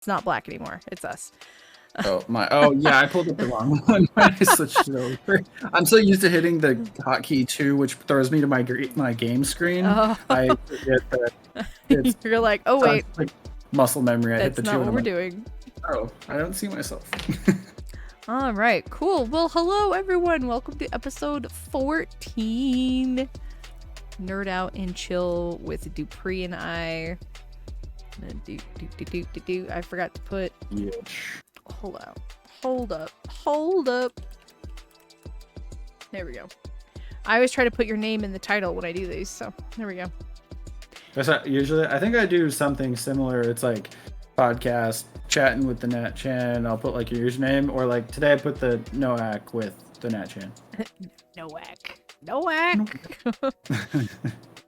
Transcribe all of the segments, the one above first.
It's not Black anymore. It's us. Oh yeah, I pulled up the wrong one when I switched it over. I'm so used to hitting the hotkey 2, which throws me to my game screen. Oh. I forget that You're like, oh wait, like muscle memory. I hit that's the 2 not what and we're I'm like, doing. oh, I don't see myself. All right, cool. Well, hello everyone. Welcome to episode 14. Nerd Out and Chill with Dupree and I. I forgot to put. Yeah. Hold up. There we go. I always try to put your name in the title when I do these, so there we go. That's not, usually, I think I do something similar. It's like podcast, chatting with the Nat Chan. I'll put like your username, or like today I put the Noak with the Nat Chan. Noak.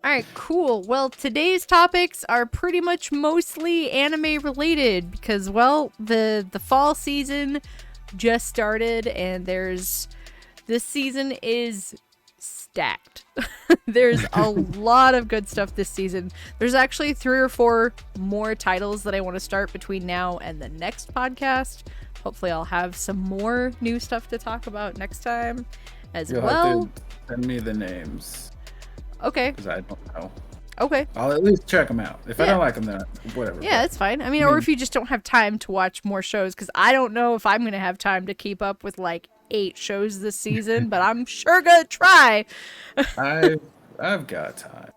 All right, cool. Well, today's topics are pretty much mostly anime related because, well, the fall season just started and this season is stacked. There's a lot of good stuff this season. There's actually 3 or 4 more titles that I want to start between now and the next podcast. Hopefully I'll have some more new stuff to talk about next time as You'll well. have to send me the names. Okay. Because I don't know. Okay. I'll at least check them out. If I don't like them, then whatever. Yeah, that's fine. I mean, or if you just don't have time to watch more shows, because I don't know if I'm going to have time to keep up with like 8 shows this season, but I'm sure going to try. I've got time.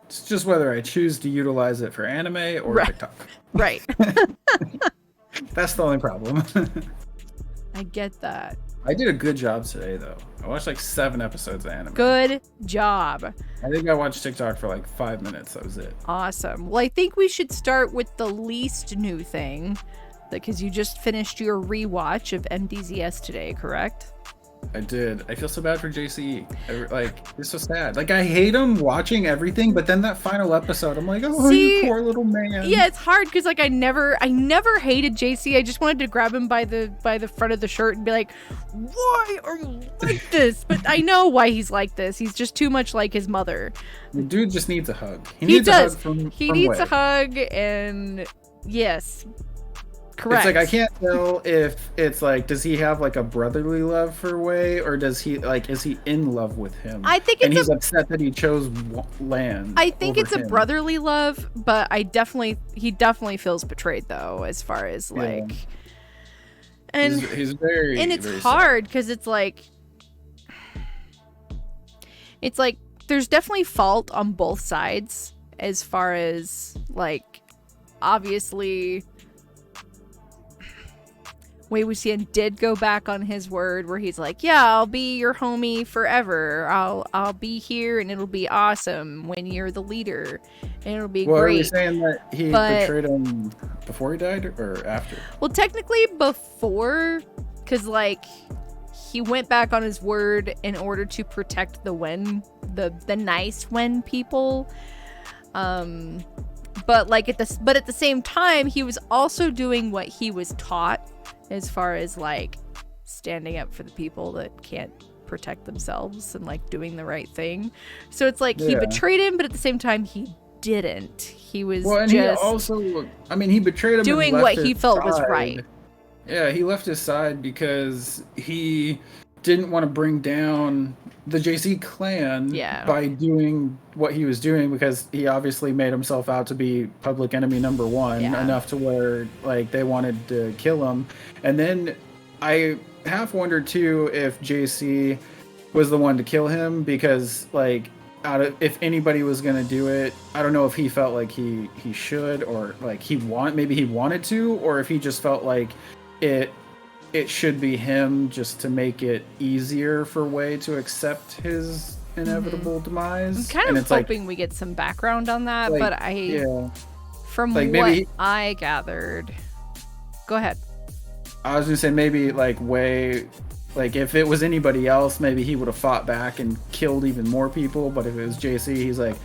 It's just whether I choose to utilize it for anime or TikTok. Right. That's the only problem. I get that. I did a good job today, though. I watched like 7 episodes of anime. Good job. I think I watched TikTok for like 5 minutes. That was it. Awesome. Well, I think we should start with the least new thing, because you just finished your rewatch of MDZS today, correct? I did. I feel so bad for JCE. Like, it's so sad. Like, I hate him watching everything, but then that final episode, I'm like, oh, you poor little man. Yeah, it's hard because like I never hated JC. I just wanted to grab him by the front of the shirt and be like, why are you like this? But I know why he's like this. He's just too much like his mother. The dude just needs a hug. He needs does. A hug from he needs Wei. a hug, and yes. Correct. It's like I can't tell if it's like, does he have like a brotherly love for Wei, or does he like, is he in love with him? I think it's he's upset that he chose land. I think it's him. a brotherly love, but he definitely feels betrayed though, as far as like, and he's very, and it's very hard because it's like there's definitely fault on both sides, as far as like, obviously Wei Wuxian did go back on his word where he's like, yeah, I'll be your homie forever. I'll be here and it'll be awesome when you're the leader and it'll be great. Are you saying that he betrayed him before he died or after? Well, technically before, because like he went back on his word in order to protect the nice Wen people. But like at the same time, he was also doing what he was taught, as far as like standing up for the people that can't protect themselves and like doing the right thing. So it's like he betrayed him, but at the same time he didn't. He was he also, I mean, he betrayed him doing what he felt was right. Yeah, he left his side because he didn't want to bring down the JC clan by doing what he was doing, because he obviously made himself out to be public enemy number 1 enough to where like they wanted to kill him. And then I half wondered too if JC was the one to kill him, because like if anybody was gonna do it, I don't know if he felt like he should, or like maybe he wanted to, or if he just felt like it should be him, just to make it easier for Wei to accept his inevitable demise. I'm kind of hoping we get some background on that, but from like what I gathered, go ahead. I was gonna say maybe like Wei, like if it was anybody else, maybe he would have fought back and killed even more people. But if it was JC, he's like,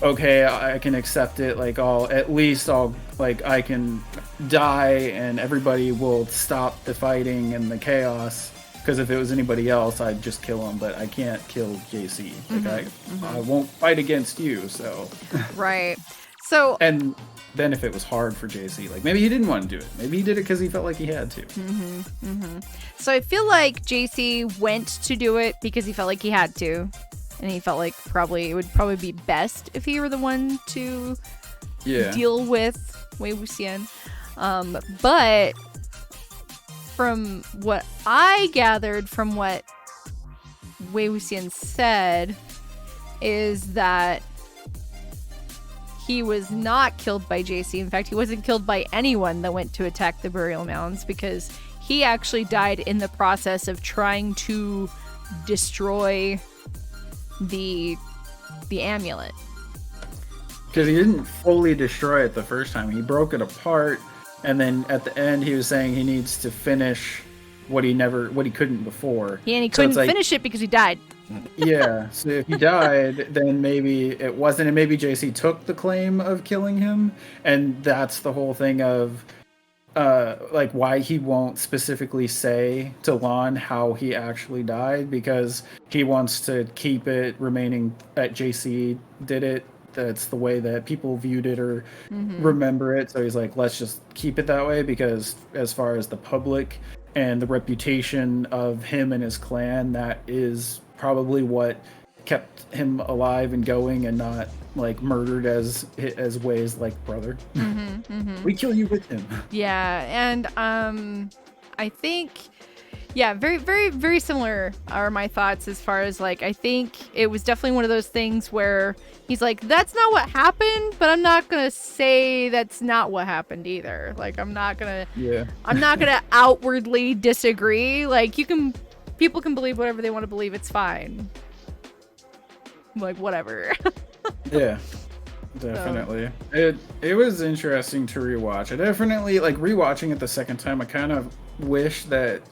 okay, I can accept it. Like I can die and everybody will stop the fighting and the chaos. Because if it was anybody else, I'd just kill him. But I can't kill JC. Like I won't fight against you. So right. So and then if it was hard for JC, like maybe he didn't want to do it. Maybe he did it because he felt like he had to. So I feel like JC went to do it because he felt like he had to. And he felt like it would probably be best if he were the one to deal with Wei Wuxian. But from what I gathered from what Wei Wuxian said is that he was not killed by JC. In fact, he wasn't killed by anyone that went to attack the burial mounds because he actually died in the process of trying to destroy the amulet. Because he didn't fully destroy it the first time. He broke it apart, and then at the end he was saying he needs to finish what he couldn't before. Yeah, and he couldn't finish it because he died. Yeah, so if he died, then maybe it wasn't, and maybe JC took the claim of killing him, and that's the whole thing of like why he won't specifically say to Lan how he actually died, because he wants to keep it remaining that JC did it. That's the way that people viewed it or remember it. So he's like, let's just keep it that way, because as far as the public and the reputation of him and his clan, that is probably what kept him alive and going, and not like murdered as Wei's like brother. We kill you with him. Yeah, and I think very, very, very similar are my thoughts as far as like, I think it was definitely one of those things where he's like, that's not what happened, but I'm not gonna say that's not what happened either. Like, I'm not gonna outwardly disagree. Like, people can believe whatever they want to believe. It's fine. Like, whatever. Yeah, definitely. So. It was interesting to rewatch. I definitely, like, rewatching it the second time, I kind of wish that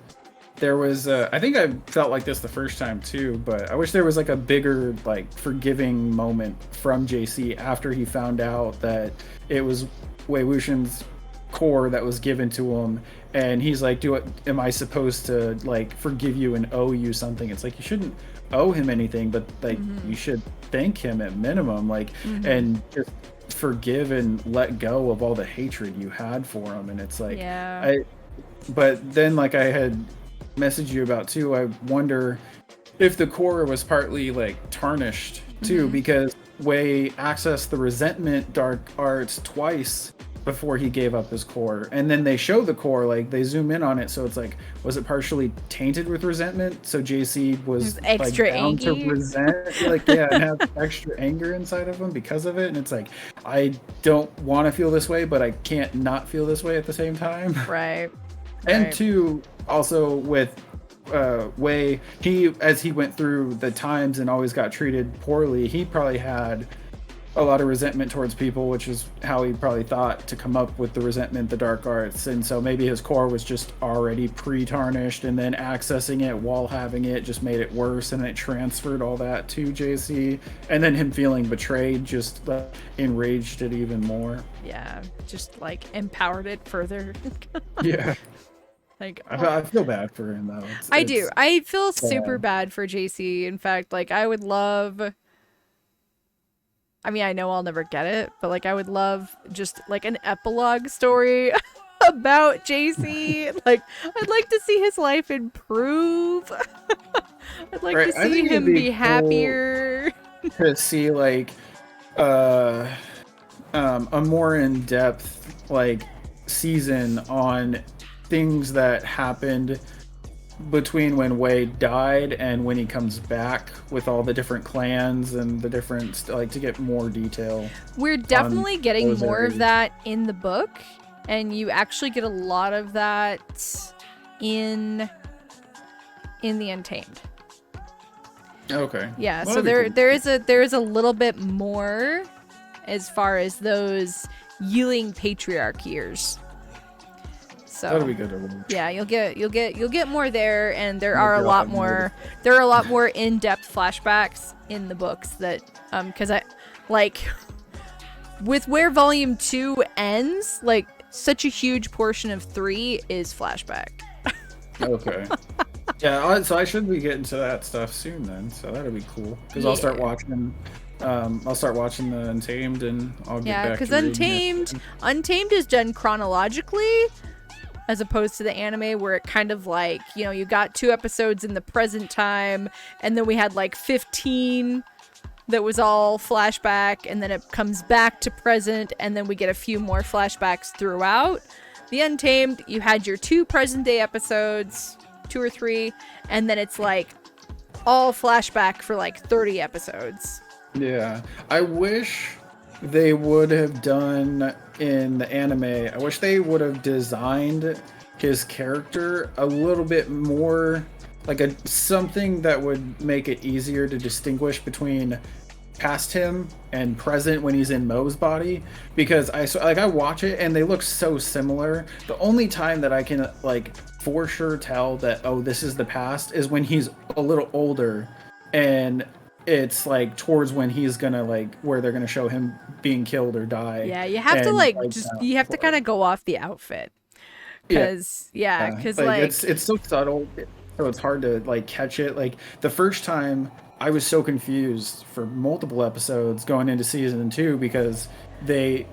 there was I think I felt like this the first time too, but I wish there was like a bigger like forgiving moment from JC after he found out that it was Wei Wuxian's core that was given to him, and he's like, am I supposed to like forgive you and owe you something? It's like, you shouldn't owe him anything, but like you should thank him at minimum, like and just forgive and let go of all the hatred you had for him. And it's like, but then like I had messaged you about too, I wonder if the core was partly like tarnished too, because Wei accessed the resentment dark arts twice before he gave up his core, and then they show the core, like they zoom in on it, so it's like, was it partially tainted with resentment, so JC was extra like bound to resent like and have extra anger inside of him because of it? And it's like, I don't want to feel this way, but I can't not feel this way at the same time. Right. And two, also with Wei, as he went through the times and always got treated poorly, he probably had a lot of resentment towards people, which is how he probably thought to come up with the resentment, the dark arts. And so maybe his core was just already pre-tarnished, and then accessing it while having it just made it worse, and it transferred all that to JC. And then him feeling betrayed just enraged it even more. Yeah, just like empowered it further. Yeah. Like, I feel bad for him though. I do. I feel super bad for JC. In fact, like I would love, I mean, I know I'll never get it, but like I would love just like an epilogue story about JC. Like, I'd like to see his life improve. I'd like to see him be happier. To see like a more in-depth like season on things that happened between when Wei died and when he comes back, with all the different clans and the different, like, to get more detail. We're definitely getting more of that in the book, and you actually get a lot of that in the Untamed. Okay. Yeah, so there is a little bit more as far as those Yiling Patriarch years. So that'll be good to read. Yeah, you'll get more there, and there are a lot more in-depth flashbacks in the books that because I like with where volume 2 ends, like such a huge portion of 3 is flashback. Okay. Yeah, so I should be getting to that stuff soon then, so that'll be cool, because I'll start watching I'll start watching the Untamed, and I'll get back to because Untamed is done chronologically, as opposed to the anime where it kind of like, you know, you got 2 episodes in the present time, and then we had like 15 that was all flashback, and then it comes back to present, and then we get a few more flashbacks throughout. The Untamed, you had your 2 present day episodes, 2 or 3, and then it's like all flashback for like 30 episodes. Yeah, I wish they would have done in the anime. I wish they would have designed his character a little bit more like something that would make it easier to distinguish between past him and present when he's in Mo's body, because I watch it and they look so similar. The only time that I can like for sure tell that, oh, this is the past, is when he's a little older, and it's like towards when he's gonna like where they're gonna show him being killed or die. Yeah, you have to like just you have to kind of go off the outfit, because because it's so subtle, so it's hard to like catch it. Like the first time I was so confused for multiple episodes going into season 2, because I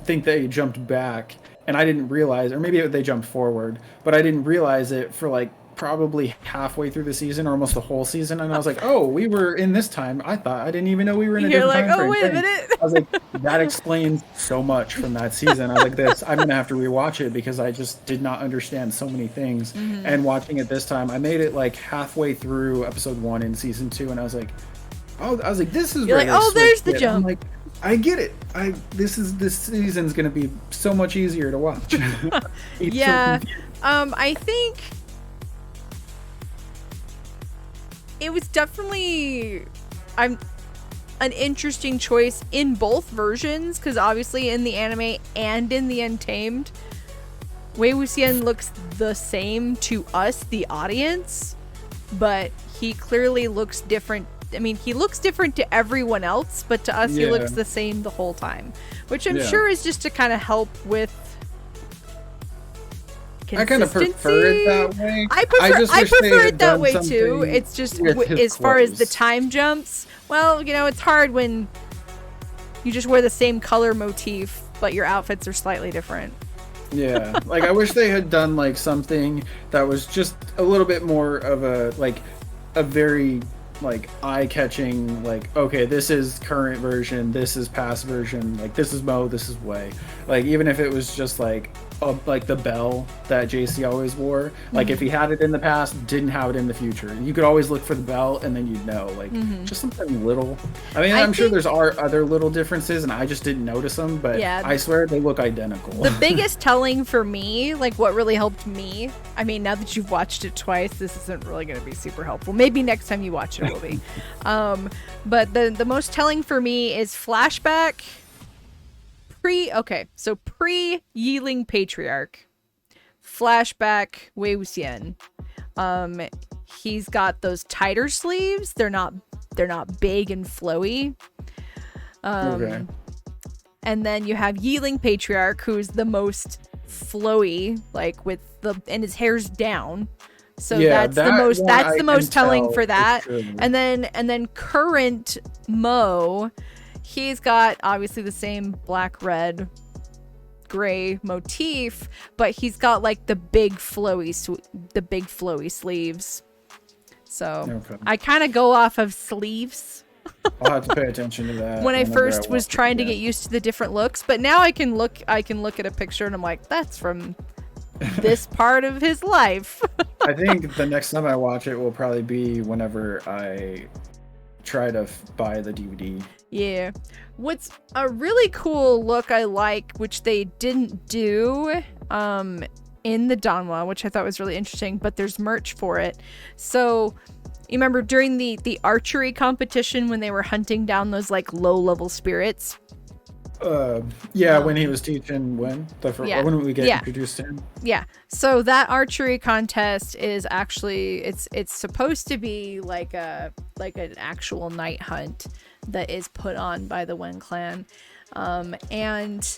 think they jumped back and I didn't realize, or maybe they jumped forward, but I didn't realize it for like probably halfway through the season or almost the whole season, and I was like, oh, we were in this time. I didn't even know we were in a different time frame. Wait a minute. I was like, that explains so much from that season. I was like, I'm gonna have to rewatch it, because I just did not understand so many things. And watching it this time, I made it like halfway through episode 1 in season 2, and I was like, this is. You're where like, oh, there's the jump. I'm like, I get it. This season's gonna be so much easier to watch. Yeah. I think it was definitely an interesting choice in both versions, because obviously in the anime and in the Untamed, Wei Wuxian looks the same to us, the audience, but he clearly looks different. I mean, he looks different to everyone else, but to us he looks the same the whole time, which I'm sure is just to kind of help with I kind of prefer it that way. I prefer it that way too. It's just as far as the time jumps, well, you know, it's hard when you just wear the same color motif but your outfits are slightly different. Yeah, like I wish they had done like something that was just a little bit more of a very like eye-catching, like, okay, this is current version, this is past version, like this is Mo, this is Wei. Like even if it was just like the bell that JC always wore, like if he had it in the past, didn't have it in the future, you could always look for the bell and then you'd know, like just something little. I mean, I'm sure there's other little differences and I just didn't notice them, but yeah, I swear they look identical. The biggest telling for me, like what really helped me, I mean, now that you've watched it twice, this isn't really going to be super helpful. Maybe next time you watch it will be. But the most telling for me is flashback pre-Yiling Patriarch, flashback Wei Wuxian. He's got those tighter sleeves. They're not big and flowy. Okay. And then you have Yiling Patriarch, who's the most flowy, like and his hair's down. So yeah, that's the most telling for that. And then current Mo, he's got obviously the same black, red, gray motif, but he's got like the big flowy sleeves. So I kind of go off of sleeves. I'll have to pay attention to that. When I first was trying to get used to the different looks, but now I can look at a picture and I'm like, that's from this part of his life. I think the next time I watch it will probably be whenever I try to buy the DVD. Yeah. What's a really cool look I like, which they didn't do in the Danwa, which I thought was really interesting, but there's merch for it. So you remember during the archery competition when they were hunting down those like low-level spirits? When he was teaching when we get introduced to him. Yeah. So that archery contest is actually it's supposed to be like an actual night hunt that is put on by the Wen clan. And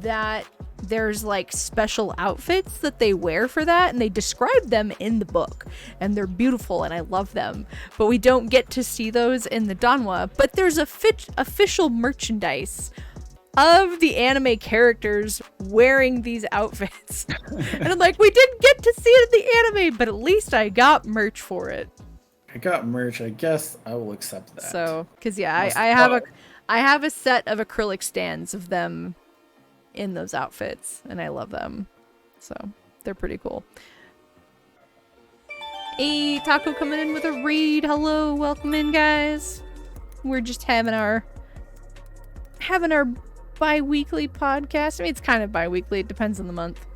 that there's like special outfits that they wear for that, and they describe them in the book, and they're beautiful and I love them, but we don't get to see those in the Danwa. But there's official merchandise of the anime characters wearing these outfits. And I'm like, we didn't get to see it in the anime, but at least I got merch for it. I got merch. I guess I will accept that. So, because yeah, I have a set of acrylic stands of them in those outfits, and I love them. So they're pretty cool. Hey, Taco coming in with a read. Hello, welcome in, guys. We're just having our bi-weekly podcast. I mean, it's kind of bi-weekly. It depends on the month.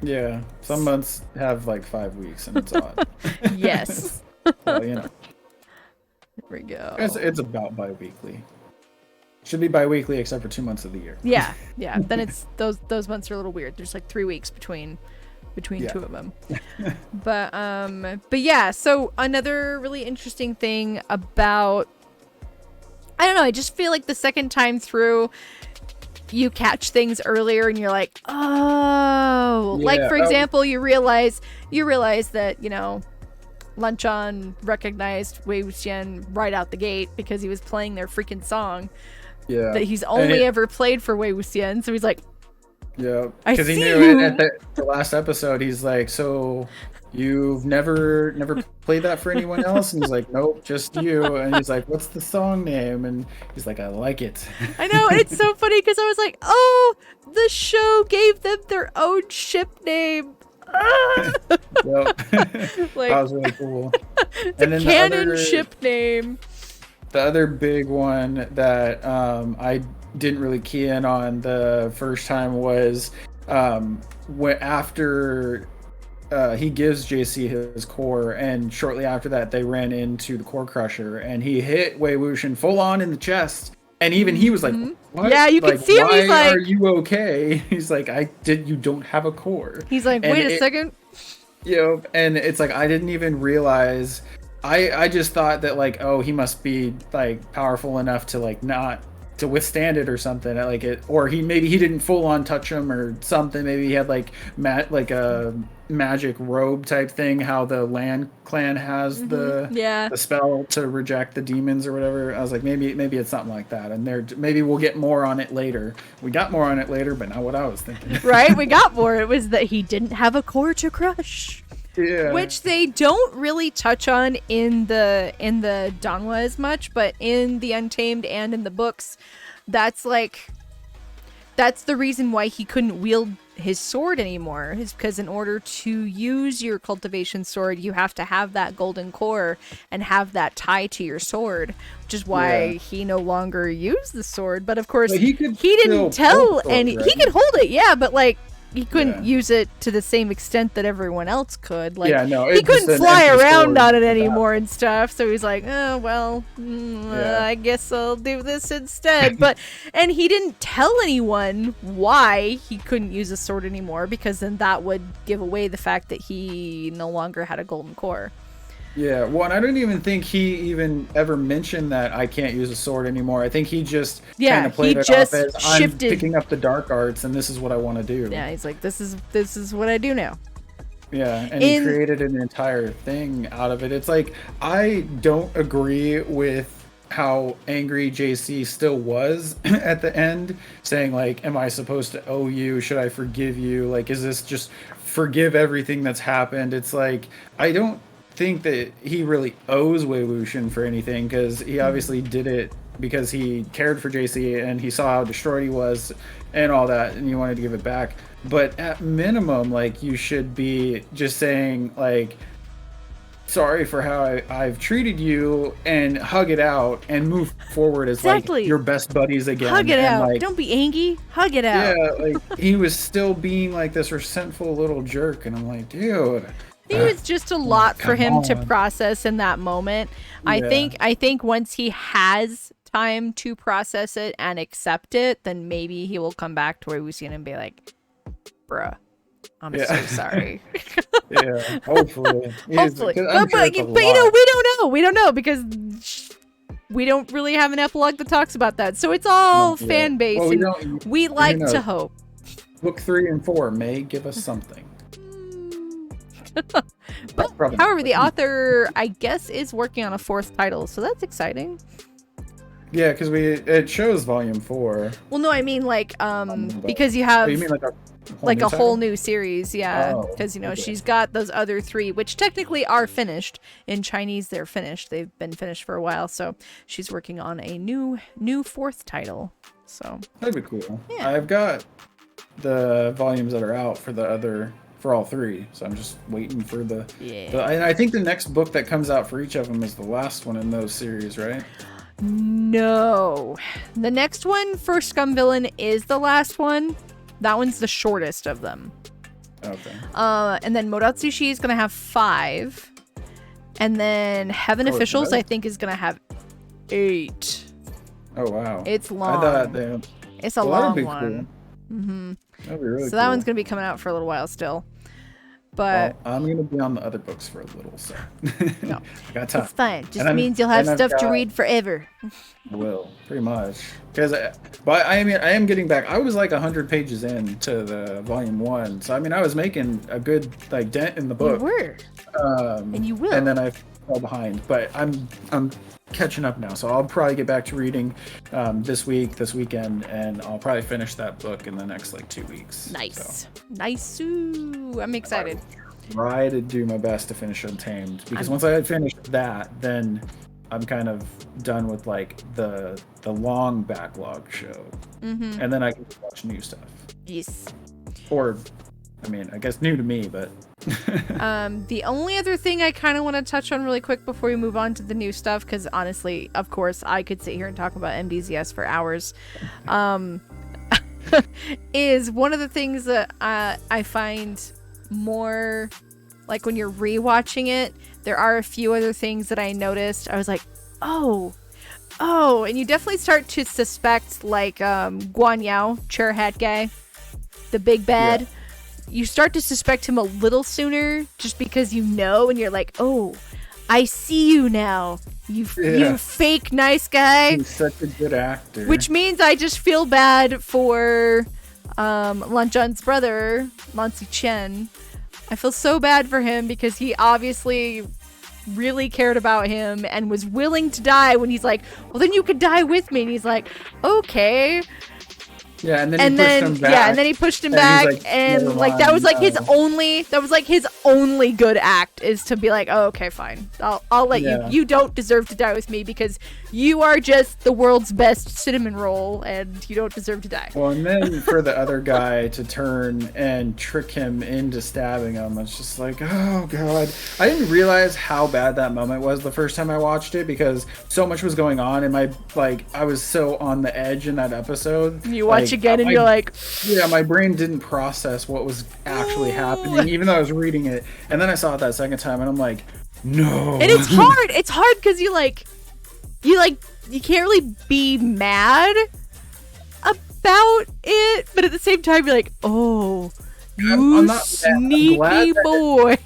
Yeah, some months have like 5 weeks, and it's odd. Yes. Well, you know. There we go. It's about bi-weekly. Should be bi-weekly except for 2 months of the year. Yeah. Then it's those months are a little weird. There's like 3 weeks between two of them. But yeah. So another really interesting thing about, I don't know, I just feel like the second time through, you catch things earlier and you're like, oh, like for example, you realize that, you know, Luncheon recognized Wei Wuxian right out the gate because he was playing their freaking song. Yeah. That he's only ever played for Wei Wuxian. So he's like, yeah. Because he knew it at the last episode. He's like, so you've never played that for anyone else? And he's like, nope, just you. And he's like, what's the song name? And he's like, I like it. I know. It's so funny because I was like, oh, the show gave them their own ship name. Yep. Like, that was really cool. And then canon ship name. The other big one that I didn't really key in on the first time was after he gives JC his core, and shortly after that they ran into the Core Crusher, and he hit Wei Wuxian full on in the chest. And even he was like, what? Yeah, you can see him. He's like, are you okay? He's like, you don't have a core. He's like, wait a second. You know, and it's like, I didn't even realize. I just thought that like, oh, he must be like powerful enough to like not to withstand it or something, like it, or he didn't full on touch him or something. Maybe he had like a magic robe type thing, how the Land clan has the spell to reject the demons or whatever. I was like, maybe it's something like that, and maybe we'll get more on it later. We got more on it later, but not what I was thinking. Right, we got more. It was that he didn't have a core to crush. Yeah. Which they don't really touch on in the Danwa as much, but in the Untamed and in the books, that's the reason why he couldn't wield his sword anymore, is because in order to use your cultivation sword, you have to have that golden core and have that tie to your sword, which is why he no longer used the sword. But of course, he didn't tell any. Right? He could hold it, yeah, but like, he couldn't use it to the same extent that everyone else could. Like, he couldn't fly around on it anymore and stuff. So he's like, oh, well, I guess I'll do this instead. And he didn't tell anyone why he couldn't use a sword anymore, because then that would give away the fact that he no longer had a golden core. Yeah, well, and I don't even think he even ever mentioned that I can't use a sword anymore. I think he just kind of played it off as I'm picking up the dark arts and this is what I want to do. Yeah, he's like, this is what I do now. Yeah, and he created an entire thing out of it. It's like, I don't agree with how angry JC still was at the end, saying like, am I supposed to owe you? Should I forgive you? Like, is this just forgive everything that's happened? It's like, I don't think that he really owes Wei Wuxian for anything, because he obviously did it because he cared for JC and he saw how destroyed he was and all that, and he wanted to give it back. But at minimum, like, you should be just saying like, sorry for how I've treated you, and hug it out and move forward as like your best buddies again. Hug it out. Like, don't be angry. Hug it out. Yeah, like, he was still being like this resentful little jerk, and I'm like, dude. It was just a lot for him to process in that moment. Yeah. I think once he has time to process it and accept it, then maybe he will come back to Wei Wuxian and be like, bruh, I'm so sorry. Yeah, hopefully. Hopefully. But you know, we don't know because we don't really have an epilogue that talks about that. So it's all fan base. Well, we like to hope. Book 3 and 4 may give us something. But however, the author, I guess, is working on a 4th title, so that's exciting. Yeah, because it shows volume 4. Well, no, I mean like because you have you mean like a whole new series, yeah. Because okay. She's got those other 3, which technically are finished. In Chinese, they're finished. They've been finished for a while, so she's working on a new 4th title. So that'd be cool. Yeah. I've got the volumes that are out for all 3, so I'm just waiting for I think the next book that comes out for each of them is the last one in those series, right? No, the next one for Scum Villain is the last one. That one's the shortest of them. Okay. And then Modatsushi is gonna have 5, and then Heaven Officials I think is gonna have 8. Oh wow! It's long. I thought it's a long one. Cool. Mm-hmm. That'd be really cool. So that one's gonna be coming out for a little while still. But I'm gonna be on the other books for a little, so no, I got time. It's fine. Just means you'll have stuff to read forever. I will, pretty much. Because, but I am getting back. I was like 100 pages into the volume 1, so I mean, I was making a good like dent in the book. You were. And you will. And then I fell behind, but I'm catching up now, so I'll probably get back to reading this weekend, and I'll probably finish that book in the next like 2 weeks. Nice. Nice-oo. I'm excited. I try to do my best to finish Untamed, because once I finish that, then I'm kind of done with like the long backlog show, and then I can watch new stuff. Yes. Or, I mean, I guess new to me, but. The only other thing I kind of want to touch on really quick before we move on to the new stuff, because honestly, of course, I could sit here and talk about MDZS for hours, is one of the things that I find more like when you're rewatching it, there are a few other things that I noticed. I was like, oh, and you definitely start to suspect like Guan Yao, chair hat guy, the big bad. Yeah. You start to suspect him a little sooner just because and you're like, oh, I see you now. You fake nice guy. He's such a good actor. Which means I just feel bad for Lan Zhan's brother, Lan Zichen. I feel so bad for him because he obviously really cared about him and was willing to die when he's like, well, then you could die with me. And he's like, okay. Yeah, and then he pushed him back. Yeah, and then he pushed him back, and like that was like his only good act is to be like, oh, okay, fine, I'll let you. You don't deserve to die with me because you are just the world's best cinnamon roll, and you don't deserve to die. Well, and then for the other guy to turn and trick him into stabbing him, it's just like, oh god, I didn't realize how bad that moment was the first time I watched it because so much was going on, and I was so on the edge in that episode. You watch again and you're like, yeah, my brain didn't process what was actually happening even though I was reading it, and then I saw it that second time and I'm like, no. And it's hard because you can't really be mad about it, but at the same time you're like, oh, you sneaky boy.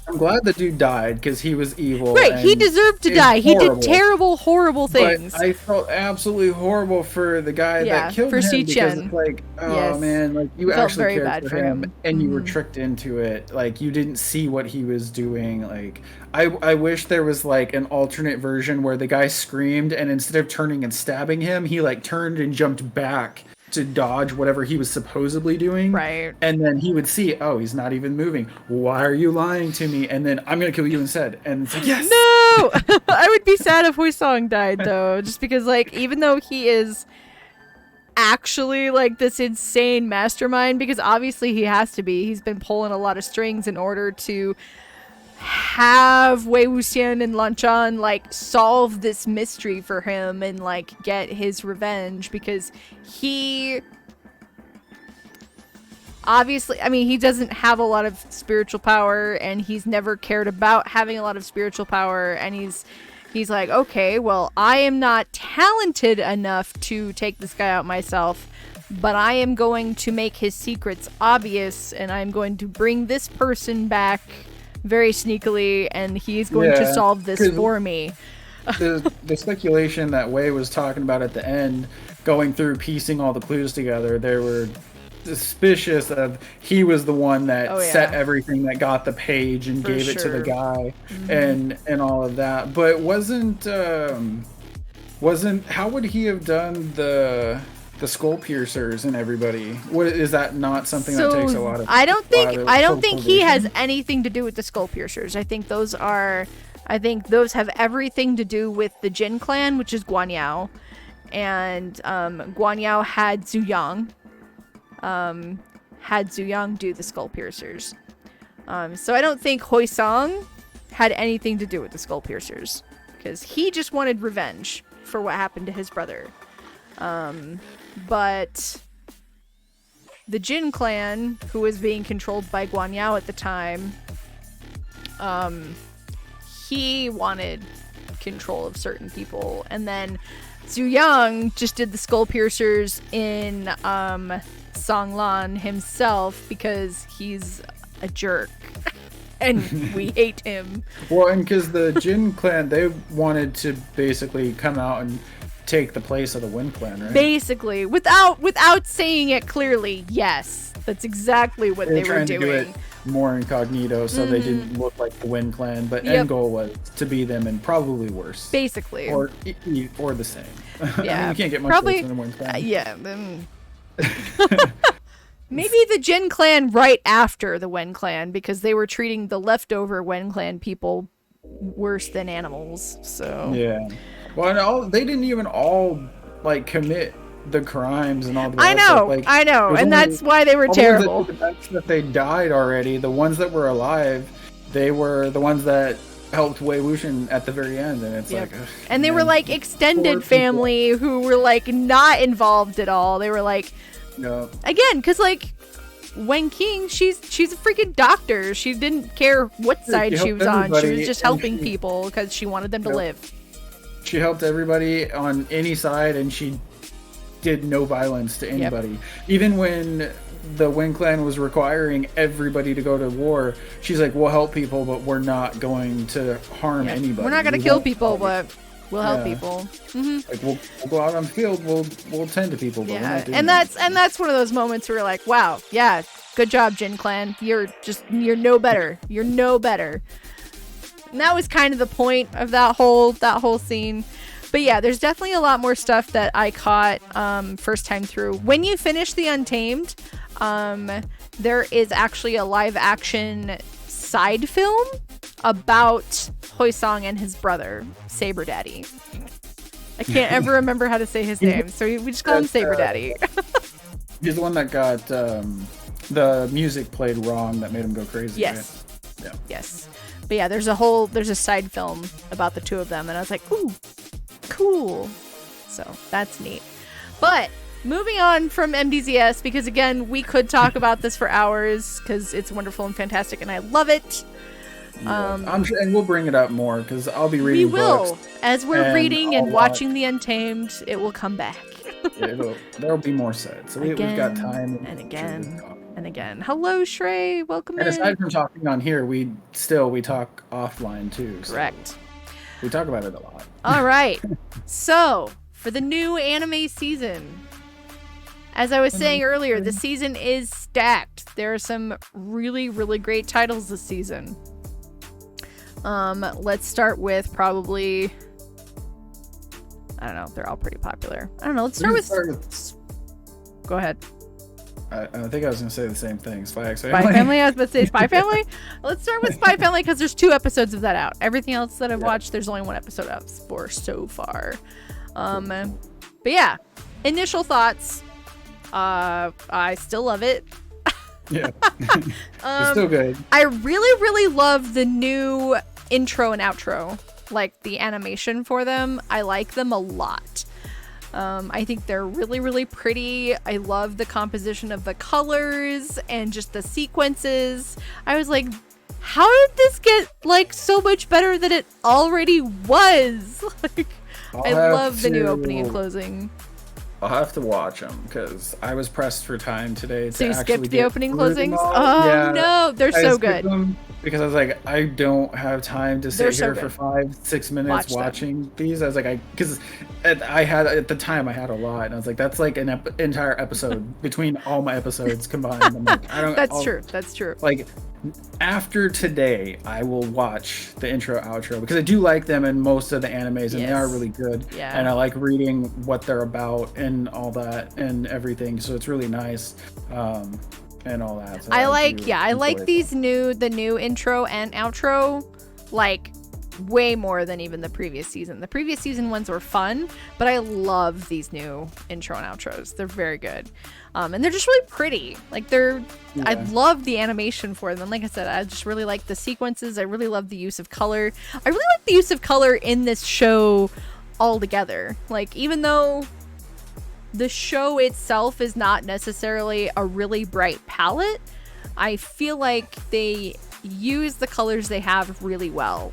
I'm glad the dude died because he was evil. Right, he deserved to die. He did terrible, horrible things. But I felt absolutely horrible for the guy that killed him because it's like, oh man, like you actually cared for him and you were tricked into it. Like you didn't see what he was doing. Like I wish there was like an alternate version where the guy screamed and instead of turning and stabbing him, he like turned and jumped back to dodge whatever he was supposedly doing. Right. And then he would see, oh, he's not even moving. Why are you lying to me? And then I'm going to kill you instead. And it's like, yes! No! I would be sad if Huisong died, though. Just because, like, even though he is actually, like, this insane mastermind, because obviously he has to be. He's been pulling a lot of strings in order to have Wei Wuxian and Lan Zhan like solve this mystery for him and like get his revenge, because he obviously, I mean, he doesn't have a lot of spiritual power and he's never cared about having a lot of spiritual power, and he's like, okay, well, I am not talented enough to take this guy out myself, but I am going to make his secrets obvious and I'm going to bring this person back very sneakily, and he's going to solve this for me. the speculation that Wei was talking about at the end, going through piecing all the clues together, there were suspicious of he was the one that set everything, that got the page and gave it to the guy, and all of that. But wasn't how would he have done the skull piercers and everybody? What is that? Not something that takes a lot of. I don't think he has anything to do with the skull piercers. I think those have everything to do with the Jin clan, which is Guan Yao, and Guan Yao had Zhu Yang do the skull piercers. So I don't think Hui Song had anything to do with the skull piercers, because he just wanted revenge for what happened to his brother. But the Jin clan, who was being controlled by Guan Yao at the time, he wanted control of certain people, and then Zhu Yang just did the skull piercers in Song Lan himself because he's a jerk and we hate him. Well, and because the Jin clan, they wanted to basically come out and take the place of the Wen clan, right? Basically, without saying it clearly, yes, that's exactly what they were doing. To do it more incognito, so they didn't look like the Wen clan, but end goal was to be them, and probably worse. Basically, or the same. Yeah, you can't get much worse than the Wen clan. Maybe the Jin clan right after the Wen clan, because they were treating the leftover Wen clan people worse than animals. So yeah. Well, they didn't even all like commit the crimes and all the I know, and that's why they were terrible. That they died already. The ones that were alive, they were the ones that helped Wei Wuxian at the very end, and it's like, and they were like extended family who were like not involved at all. They were like, again, because like Wen Qing, she's a freaking doctor. She didn't care what side she was on. She was just helping people because she wanted them to live. She helped everybody on any side, and she did no violence to anybody. Even when the Wen clan was requiring everybody to go to war, she's like, we'll help people, but we're not going to harm anybody. We're not going to kill people, but we'll help people. Like we'll go out on the field, we'll tend to people, but we're not doing that's one of those moments where you're like, wow, good job, Jin clan. You're no better. You're no better. And that was kind of the point of that whole scene. But yeah, there's definitely a lot more stuff that I caught first time through. When you finish the Untamed, there is actually a live action side film about Hui Song and his brother, Saber Daddy. I can't ever remember how to say his name, so we just call him Saber Daddy. He's the one that got the music played wrong that made him go crazy. Yes. Right? Yeah. Yes. But yeah, there's a side film about the two of them, and I was like, ooh, cool. So that's neat. But moving on from MDZS, because again, we could talk about this for hours because it's wonderful and fantastic, and I love it. I'm sure, and we'll bring it up more because I'll be reading books. As we're reading and watching the Untamed, it will come back. There'll be more said. So we've got time. And again. Hello, Shrey. Welcome in. And aside from talking on here, we talk offline too. So correct. We talk about it a lot. All right. So for the new anime season, as I was saying earlier, the season is stacked. There are some really, really great titles this season. Let's start with probably, I don't know, they're all pretty popular. I don't know, let's start with... Go ahead. I think I was going to say the same thing. Spy X Family. Spy Family? I was about to say Spy Family? Let's start with Spy Family because there's 2 episodes of that out. Everything else that I've watched, there's only 1 episode out for so far. But yeah, initial thoughts. I still love it. Yeah. It's still good. I really, really love the new intro and outro. Like the animation for them. I like them a lot. I think they're really, really pretty. I love the composition of the colors and just the sequences. I was like, how did this get like so much better than it already was? Like, I love the new opening and closing. I'll have to watch them because I was pressed for time today. So you skipped the opening closings? Oh yeah, no, they're so good. because I was like, I don't have time to sit here for 5-6 minutes watching these. I was like, because I had at the time I had a lot, and I was like, that's like an entire episode between all my episodes combined. I'm like, I don't. That's true. That's true. Like, after today, I will watch the intro outro because I do like them in most of the animes, and they are really good. Yeah. And I like reading what they're about and all that and everything. So it's really nice. And all that. So I like the new intro and outro, like, way more than even the previous season. The previous season ones were fun, but I love these new intro and outros. They're very good. And they're just really pretty. Like, I love the animation for them. Like I said, I just really like the sequences. I really love the use of color. I really like the use of color in this show altogether. Like, even though the show itself is not necessarily a really bright palette, I feel like they use the colors they have really well.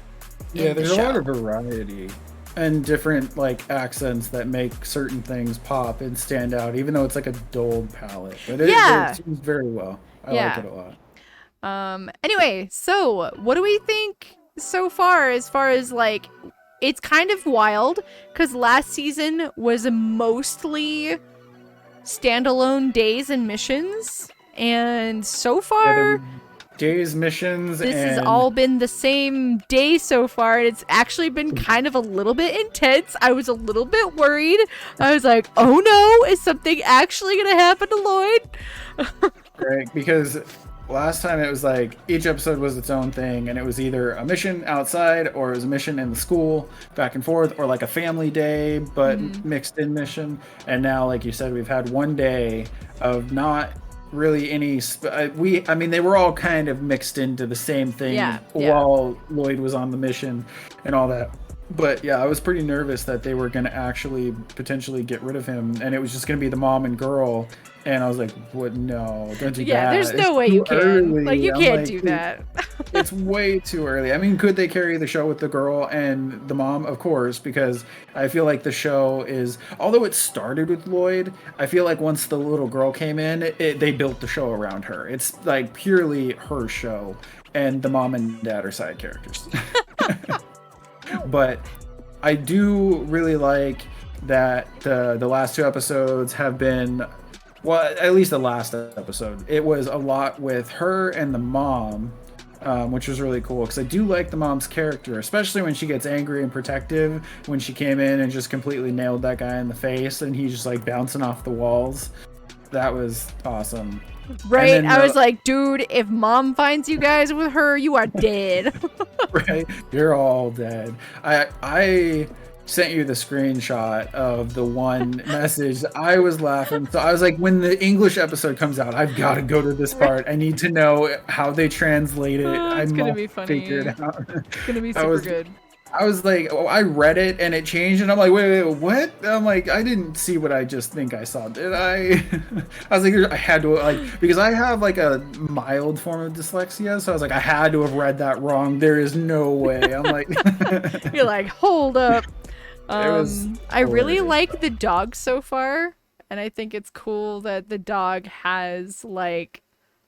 Yeah, there's a lot of variety and different like accents that make certain things pop and stand out, even though it's like a dulled palette. But it seems very well. I like it a lot. Anyway, so what do we think so far as like, it's kind of wild because last season was mostly standalone days and missions, and so far days, missions, this has all been the same day so far, and it's actually been kind of a little bit intense. I was a little bit worried. I was like, oh no, is something actually gonna happen to Lloyd? Right, because last time it was like each episode was its own thing, and it was either a mission outside or it was a mission in the school, back and forth, or like a family day but mixed in mission. And now, like you said, we've had one day of not really any they were all kind of mixed into the same thing while Lloyd was on the mission and all that. But yeah, I was pretty nervous that they were going to actually potentially get rid of him, and it was just going to be the mom and girl. And I was like, "What? No, don't do that." Yeah, there's no way you can. Like, you can't do that. It's way too early. I mean, could they carry the show with the girl and the mom? Of course, because I feel like the show is, although it started with Lloyd, I feel like once the little girl came in, they built the show around her. It's like purely her show, and the mom and dad are side characters. But I do really like that the last two episodes have been, well, at least the last episode, it was a lot with her and the mom, which was really cool because I do like the mom's character, especially when she gets angry and protective. When she came in and just completely nailed that guy in the face and he's just like bouncing off the walls. That was awesome. Right, I was like, dude, if mom finds you guys with her, you are dead. Right, you're all dead. I sent you the screenshot of the one message. I was laughing. So I was like, when the English episode comes out, I've got to go to this part. I need to know how they translate it. It's going to be funny. Figure it out. It's going to be super good. I was like, I read it and it changed, and I'm like, wait, what? I'm like, I didn't see what I just think I saw. Did I? I was like, I had to, like, because I have like a mild form of dyslexia, so I was like, I had to have read that wrong. There is no way. I'm like, you're like, hold up. I really like the dog so far, and I think it's cool that the dog has like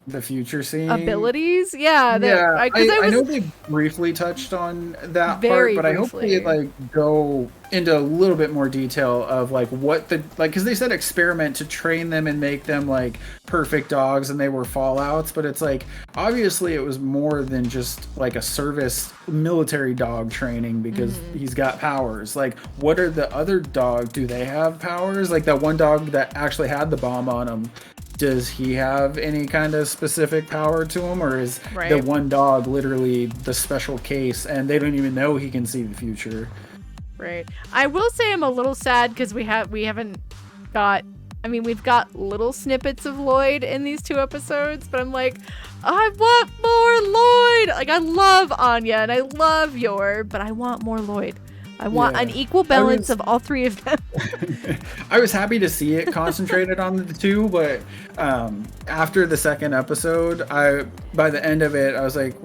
the future scene abilities. I know they briefly touched on that part, but I hope they like go into a little bit more detail of like what the, like, because they said experiment to train them and make them like perfect dogs, and they were fallouts, but it's like obviously it was more than just like a service military dog training, because he's got powers. Like, what are the other dogs? Do they have powers? Like that one dog that actually had the bomb on him, does he have any kind of specific power to him, or is the one dog literally the special case and they don't even know he can see the future? Right. I will say I'm a little sad because we haven't got, I mean, we've got little snippets of Lloyd in these two episodes, but I'm like, I want more Lloyd. Like, I love Anya and I love Yor, but I want more Lloyd. I want an equal balance of all three of them. I was happy to see it concentrated on the two, but after the second episode, by the end of it, I was like,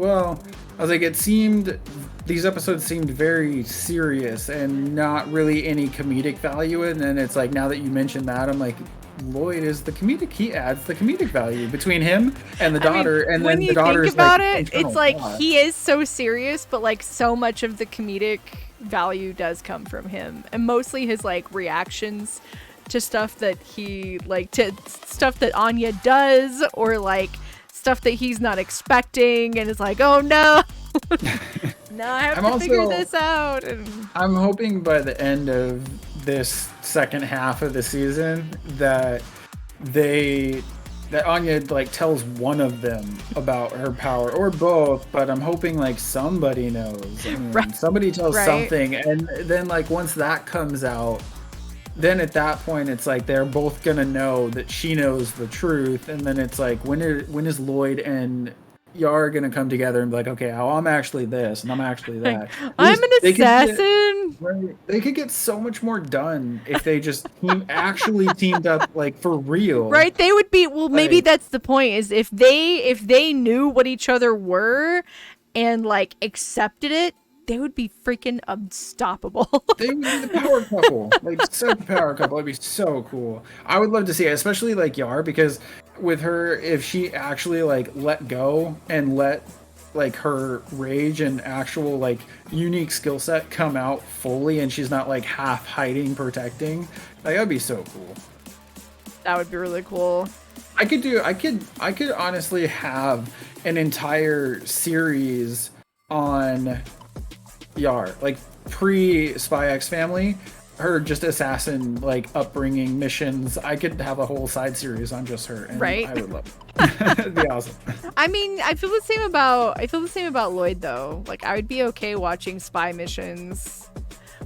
these episodes seemed very serious and not really any comedic value. And then it's like, now that you mentioned that, I'm like, Lloyd is the comedic. He adds the comedic value between him and the daughter, and then the daughter's think about it, it's like he is so serious, but like so much of the comedic value does come from him, and mostly his like reactions to stuff that he like to stuff that Anya does, or like stuff that he's not expecting, and it's like, oh no. Now I have to figure this out. I'm hoping by the end of this second half of the season that Anya like tells one of them about her power, or both, but I'm hoping like somebody knows. I mean, right. Somebody tells something, and then like once that comes out, then at that point it's like they're both gonna know that she knows the truth, and then it's like when is Lloyd and Yara gonna come together and be like, okay, I'm actually this and I'm actually that. I'm an assassin. They could get so much more done if they just actually teamed up, like for real. Right? They would be. Well, maybe that's the point. Is if they knew what each other were and like accepted it, they would be freaking unstoppable. They would be the power couple. Like, such a power couple. It'd be so cool. I would love to see it, especially like Yar, because with her, if she actually like let go and let like her rage and actual like unique skill set come out fully, and she's not like half hiding, protecting, like that'd be so cool. That would be really cool. I could honestly have an entire series on Yar, like pre-Spy X Family, her just assassin like upbringing missions. I could have a whole side series on just her, and I would love it. It'd be awesome. I mean, I feel the same about Lloyd though. Like I would be okay watching spy missions.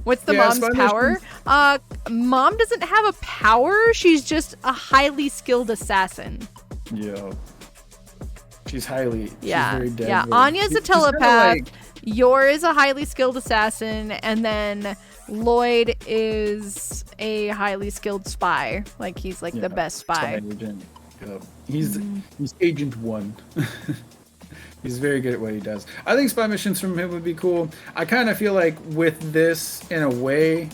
What's the mom's power? Mom doesn't have a power. She's just a highly skilled assassin. Yeah. She's very deadly. Yeah, Anya's a telepath. Yor is a highly skilled assassin, and then Lloyd is a highly skilled spy. Like he's like the best spy. Agent. Yep. He's Agent 1. He's very good at what he does. I think spy missions from him would be cool. I kind of feel like with this, in a way,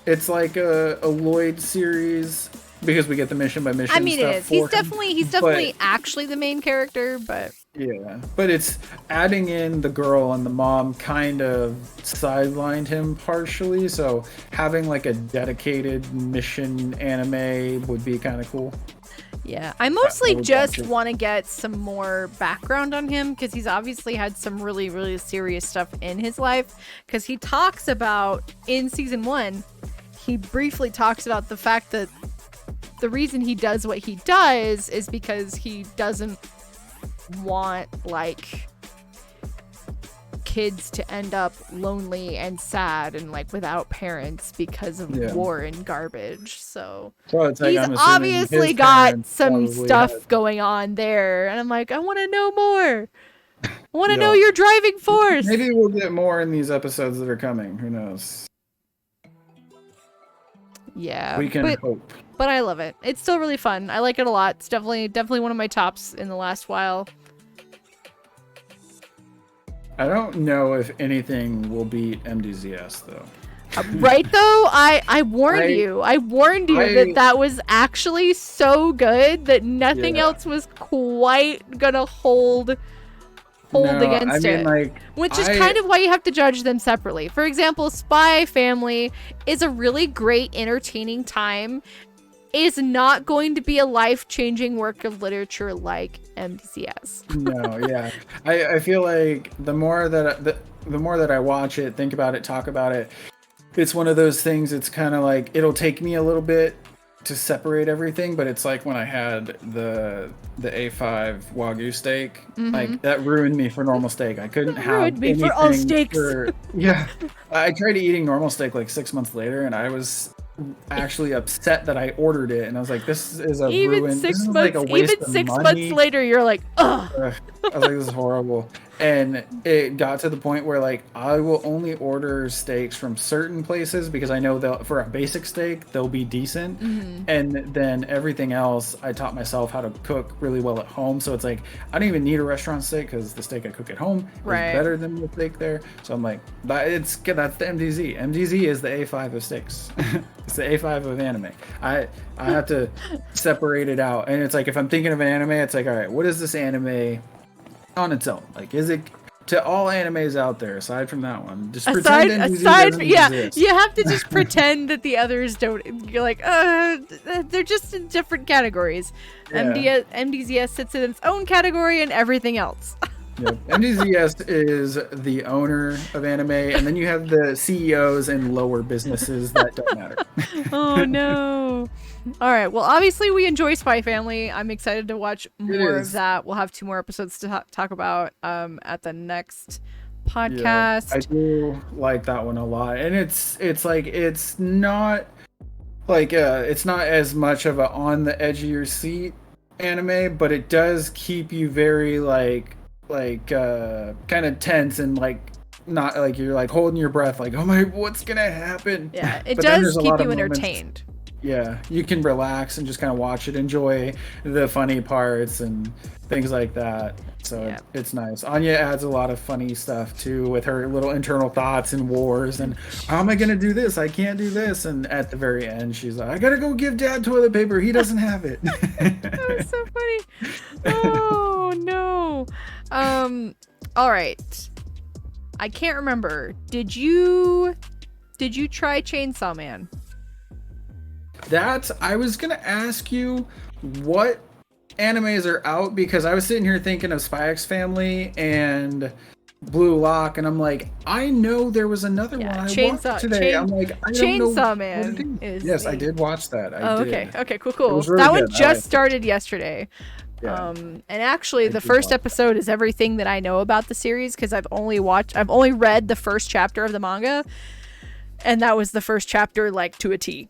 it's like a Lloyd series, because we get the mission by mission. I mean, stuff it is. He's definitely actually the main character, but yeah. But it's adding in the girl and the mom kind of sidelined him partially. So having like a dedicated mission anime would be kind of cool. Yeah, I mostly just want to get some more background on him, because he's obviously had some really, really serious stuff in his life. Because he talks about, in season 1, he briefly talks about the fact that the reason he does what he does is because he doesn't want like kids to end up lonely and sad and like without parents because of war and garbage. So it's like, he's obviously got some stuff going on there, and I'm like, I want to know more. I want to know your driving force. Maybe we'll get more in these episodes that are coming. Who knows? Yeah, we can hope. But I love it. It's still really fun. I like it a lot. It's definitely one of my tops in the last while. I don't know if anything will beat MDZS though. Right though, I warned you. I warned you that was actually so good that nothing else was quite gonna hold against it. Like, which is kind of why you have to judge them separately. For example, Spy Family is a really great, entertaining time. Is not going to be a life-changing work of literature like MDCS. No, yeah. I feel like the more that I watch it, think about it, talk about it, it's one of those things. It's kind of like it'll take me a little bit to separate everything, but it's like when I had the A5 Wagyu steak, like that ruined me for normal steak. I couldn't have anything for all steaks. I tried eating normal steak like 6 months later, and I was actually upset that I ordered it, and I was like, this is a ruin. This is like a waste of money. Even 6 months later, you're like, ugh. I was like, this is horrible. And it got to the point where like I will only order steaks from certain places because I know for a basic steak they'll be decent, and then everything else I taught myself how to cook really well at home. So it's like I don't even need a restaurant steak because the steak I cook at home is better than the steak there. So I'm like, that's the MDZ. MDZ is the A5 of steaks. It's the A5 of anime. I have to separate it out, and it's like if I'm thinking of an anime, it's like, all right, what is this anime on its own? Like, is it to all animes out there aside from that one? Just pretend exist. You have to just pretend that the others don't. You're like, they're just in different categories. Yeah. MDZS sits in its own category and everything else. Yep. MDZS is the owner of anime, and then you have the CEOs and lower businesses that don't matter. Oh no. All right. Well, obviously we enjoy Spy Family. I'm excited to watch more of that. We'll have 2 more episodes to talk about at the next podcast. Yeah, I do like that one a lot, and it's like it's not as much of a on the edge of your seat anime, but it does keep you very kind of tense and not like you're like holding your breath like, oh my, what's gonna happen? Yeah, it does keep you entertained. Yeah, you can relax and just kind of watch it, enjoy the funny parts and things like that. So it's nice. Anya adds a lot of funny stuff too with her little internal thoughts and wars and how am I gonna do this? I can't do this. And at the very end, she's like, I gotta go give Dad toilet paper. He doesn't have it. That was so funny. Oh no. All right. I can't remember. Did you try Chainsaw Man? I was gonna ask you what animes are out because I was sitting here thinking of Spy X Family and Blue Lock, and I'm like, I know there was another one I watched today. I'm like, I don't know Chainsaw Man. I did watch that. Okay, cool. Really that one just started yesterday. Yeah. And actually the first episode is everything that I know about the series because I've only read the first chapter of the manga, and that was the first chapter to a T.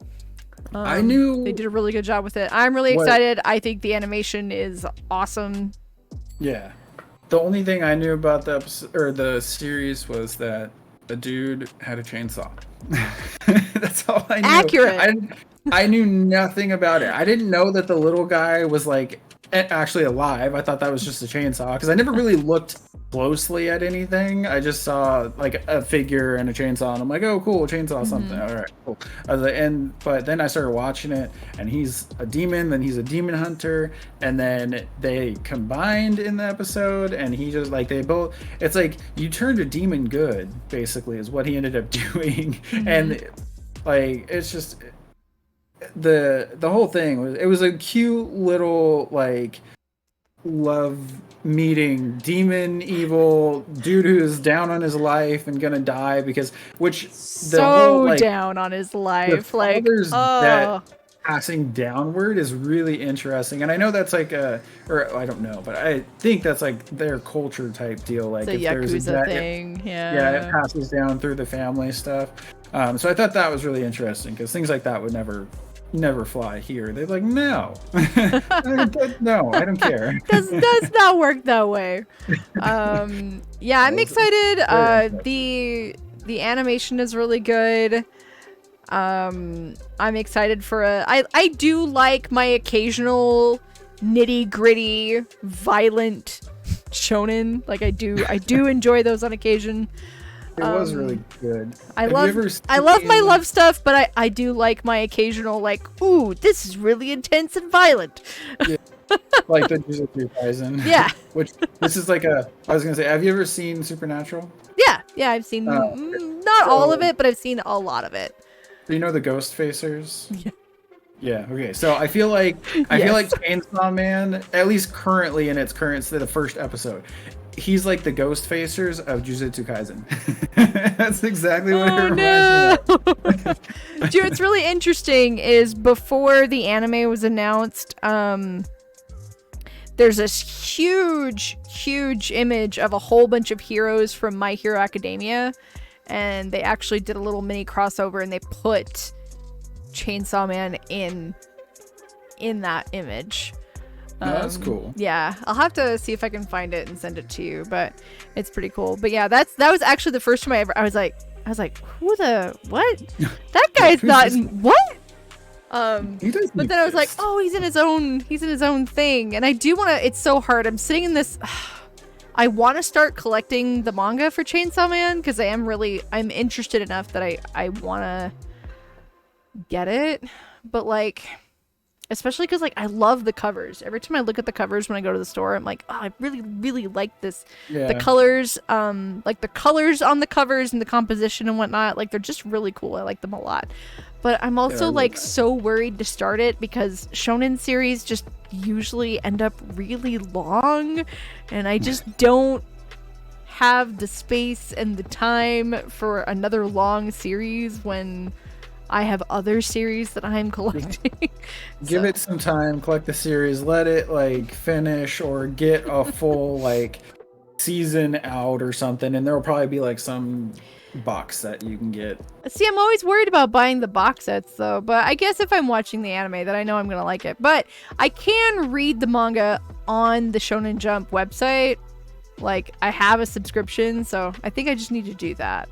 I knew they did a really good job with it. I'm really excited. I think the animation is awesome. Yeah. The only thing I knew about the series was that a dude had a chainsaw. That's all I knew. Accurate. I knew nothing about it. I didn't know that the little guy was actually alive. I thought that was just a chainsaw because I never really looked closely at anything. I just saw a figure and a chainsaw, and I'm like, oh cool, chainsaw something. All right, cool. But then I started watching it, and he's a demon, then he's a demon hunter, and then they combined in the episode, and he just they both. It's like you turned a demon good, basically, is what he ended up doing, and it's just. The whole thing was a cute little love meeting demon evil dude who's down on his life and gonna die down on his life that passing downward is really interesting, and I know that's I don't know, but I think that's their culture type deal, the Yakuza thing. It passes down through the family stuff. So I thought that was really interesting because things like that would never fly here. They're like, no, no, I don't care. does not work that way. I'm excited. The animation is really good. I'm excited for I do like my occasional nitty gritty violent shonen. I do enjoy those on occasion. It was really good. I love my love stuff, but I do like my occasional ooh, this is really intense and violent. Yeah. Like the Jujutsu Kaisen. Yeah. Which this is I was gonna say, have you ever seen Supernatural? Yeah, I've seen not all of it, but I've seen a lot of it. Do you know the Ghost Facers? Yeah. Yeah, okay. So I feel like Chainsaw Man, at least currently in its current, the first episode, he's like the Ghost Facers of Jujutsu Kaisen. That's exactly what it reminds me of. Dude, what's really interesting is before the anime was announced, there's this huge image of a whole bunch of heroes from My Hero Academia, and they actually did a little mini crossover and they put Chainsaw Man in that image. That's cool. Yeah, I'll have to see if I can find it and send it to you, but it's pretty cool. But yeah, that was actually the first time I was like, who the what? That guy's not in what? But then I was like, oh, he's in his own thing, and I do want to. It's so hard. I'm sitting in this. I want to start collecting the manga for Chainsaw Man because I'm interested enough that I want to. get it, but like, especially because like I love the covers. Every time I look at the covers when I go to the store, I'm like, oh, I really, really like this. Yeah. The colors, like the colors on the covers and the composition and whatnot, like they're just really cool. I like them a lot. But I'm also like so worried to start it because shonen series just usually end up really long, and I just don't have the space and the time for another long series when I have other series that I'm collecting. Give it some time, collect the series, let it like finish or get a full like season out or something, and there'll probably be like some box set you can get. See, I'm always worried about buying the box sets though, but I guess if I'm watching the anime, then I know I'm gonna like it. But I can read the manga on the Shonen Jump website. Like, I have a subscription, so I think I just need to do that.